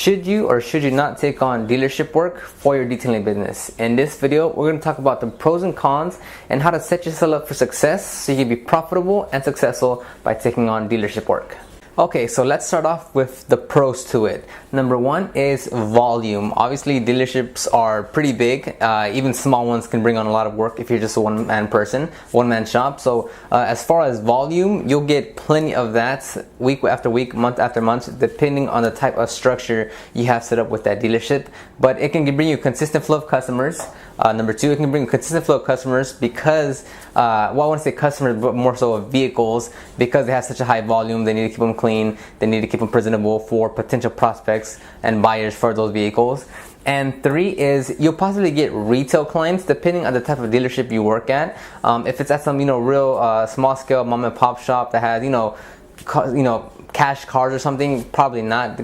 Should you or should you not take on dealership work for your detailing business? In this video, we're going to talk about the pros and cons and how to set yourself up for success so you can be profitable and successful by taking on dealership work. Okay, so let's start off with the pros to it. Number one is volume. Obviously, dealerships are pretty big. Even small ones can bring on a lot of work if you're just a one-man person, one-man shop. So as far as volume, you'll get plenty of that week after week, month after month, depending on the type of structure you have set up with that dealership. But it can bring you a consistent flow of customers. Number two, it can bring a consistent flow of customers because, well, I want to say customers, but more so of vehicles, because they have such a high volume. They need to keep them clean. They need to keep them presentable for potential prospects and buyers for those vehicles. And three is you'll possibly get retail clients depending on the type of dealership you work at. If it's at some real small scale mom and pop shop that has cash cars or something, probably not.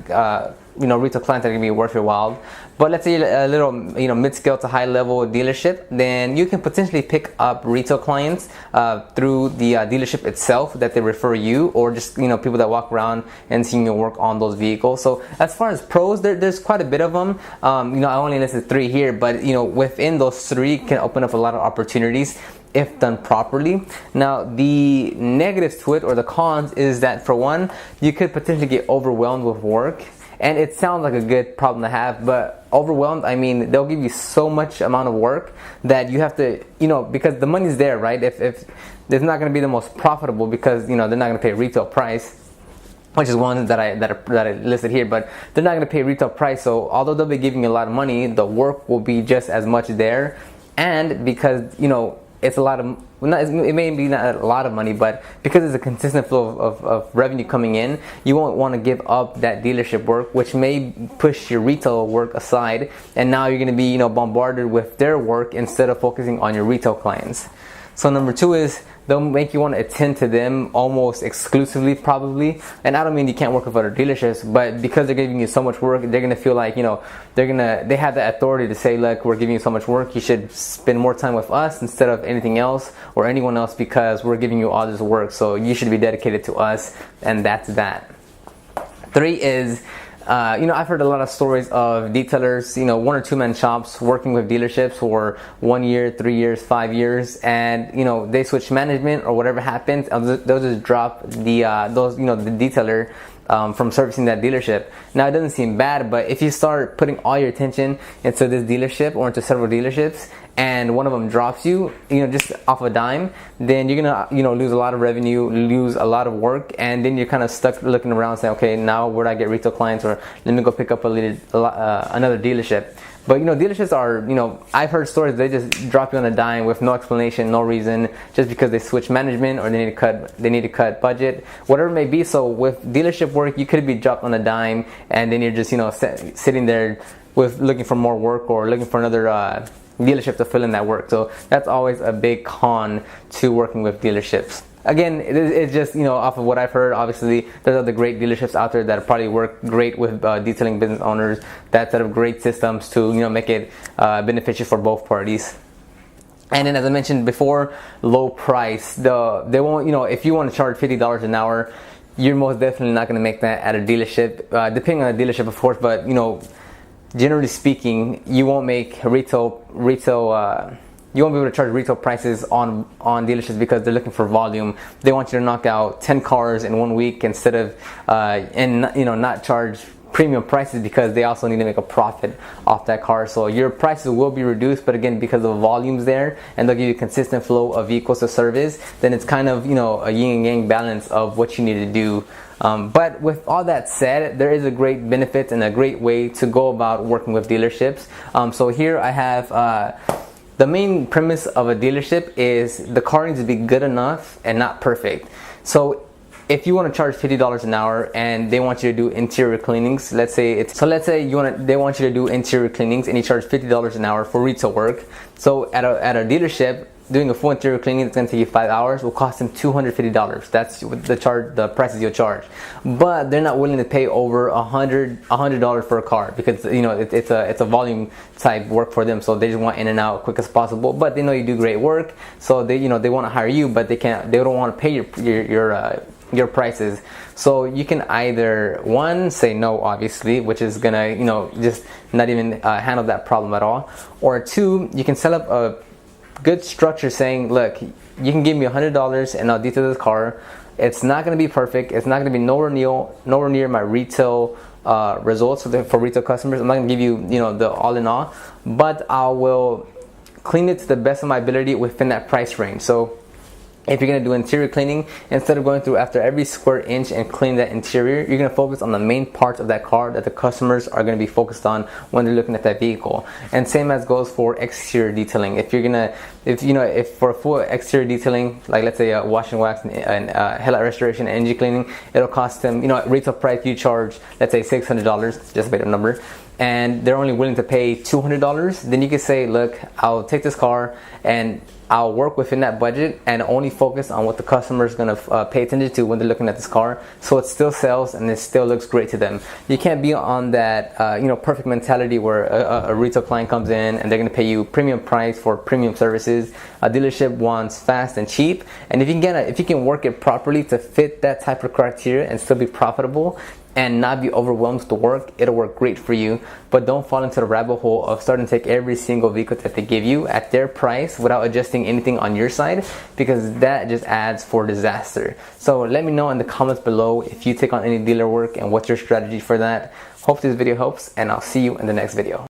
Retail clients that are gonna be worth your while. But let's say a little mid-scale to high-level dealership, then you can potentially pick up retail clients through the dealership itself that they refer you, or just people that walk around and seeing your work on those vehicles. So as far as pros, there's quite a bit of them. I only listed three here, but within those three can open up a lot of opportunities if done properly. Now, the negatives to it, or the cons, is that for one, you could potentially get overwhelmed with work. And it sounds like a good problem to have, but overwhelmed, I mean, they'll give you so much amount of work that you have to, because the money's there, right? If it's not going to be the most profitable, because they're not going to pay retail price, which is one that I listed here, but they're not going to pay retail price. So although they'll be giving you a lot of money, the work will be just as much there. And because it's a lot of, it may be not a lot of money, but because it's a consistent flow of revenue coming in, you won't want to give up that dealership work, which may push your retail work aside, and now you're going to be bombarded with their work instead of focusing on your retail clients. So number two is they'll make you want to attend to them almost exclusively, probably. And I don't mean you can't work with other dealerships, but because they're giving you so much work, they're gonna feel like they have the authority to say, look, we're giving you so much work, you should spend more time with us instead of anything else or anyone else, because we're giving you all this work, so you should be dedicated to us, and that's that. Three is I've heard a lot of stories of detailers, one or two man shops working with dealerships for 1 year, 3 years, 5 years, and they switch management or whatever happens, they'll just drop the detailer from servicing that dealership. Now, it doesn't seem bad, but if you start putting all your attention into this dealership or into several dealerships, and one of them drops you, just off a dime, then you're gonna, lose a lot of revenue, lose a lot of work, and then you're kind of stuck looking around saying, okay, now where do I get retail clients, or let me go pick up another dealership. But dealerships are, I've heard stories they just drop you on a dime with no explanation, no reason, just because they switch management or they need to cut budget, whatever it may be. So with dealership work, you could be dropped on a dime, and then you're just sitting there with looking for more work or looking for another dealership to fill in that work. So that's always a big con to working with dealerships. Again, it's just off of what I've heard. Obviously, there's other great dealerships out there that probably work great with detailing business owners that set up great systems to make it beneficial for both parties. And then, as I mentioned before, low price. They won't, if you want to charge $50 an hour, you're most definitely not going to make that at a dealership. Depending on the dealership, of course, but generally speaking, you won't make retail. You won't be able to charge retail prices on dealerships because they're looking for volume. They want you to knock out 10 cars in 1 week instead of not charge premium prices, because they also need to make a profit off that car. So your prices will be reduced, but again, because the volume's there and they'll give you a consistent flow of vehicles to service, then it's kind of a yin and yang balance of what you need to do. But with all that said, there is a great benefit and a great way to go about working with dealerships. So here I have the main premise of a dealership is the car needs to be good enough and not perfect. So if you want to charge $50 an hour and they want you to do interior cleanings, let's say they want you to do interior cleanings and you charge $50 an hour for retail work. So at a dealership, doing a full interior cleaning that's going to take you 5 hours will cost them $250. That's the prices you'll charge. But they're not willing to pay over $100 for a car, because it's a volume type work for them. So they just want in and out quick as possible. But they know you do great work, so they want to hire you, but they don't want to pay your prices. So you can either, one, say no, obviously, which is gonna, you know, just not even handle that problem at all, or two, you can set up a good structure saying, look, you can give me $100 and I'll detail this car. It's not going to be perfect. It's not going to be nowhere near my retail results for retail customers. I'm not going to give you, you know, the all in all, but I will clean it to the best of my ability within that price range. So if you're going to do interior cleaning, instead of going through after every square inch and clean that interior, you're going to focus on the main parts of that car that the customers are going to be focused on when they're looking at that vehicle. And same as goes for exterior detailing. If for a full exterior detailing, like let's say a wash and wax and headlight restoration and engine cleaning, it'll cost them, you know, at retail price you charge, let's say $600, just a bit of number, and they're only willing to pay $200, then you can say, look, I'll take this car and I'll work within that budget and only focus on what the customer is going to pay attention to when they're looking at this car, so it still sells and it still looks great to them. You can't be on that perfect mentality where a retail client comes in and they're going to pay you premium price for premium services. A dealership wants fast and cheap, and if you can work it properly to fit that type of criteria and still be profitable and not be overwhelmed with the work, it'll work great for you. But don't fall into the rabbit hole of starting to take every single vehicle that they give you at their price without adjusting anything on your side, because that just adds for disaster. So let me know in the comments below if you take on any dealer work and what's your strategy for that. Hope this video helps, and I'll see you in the next video.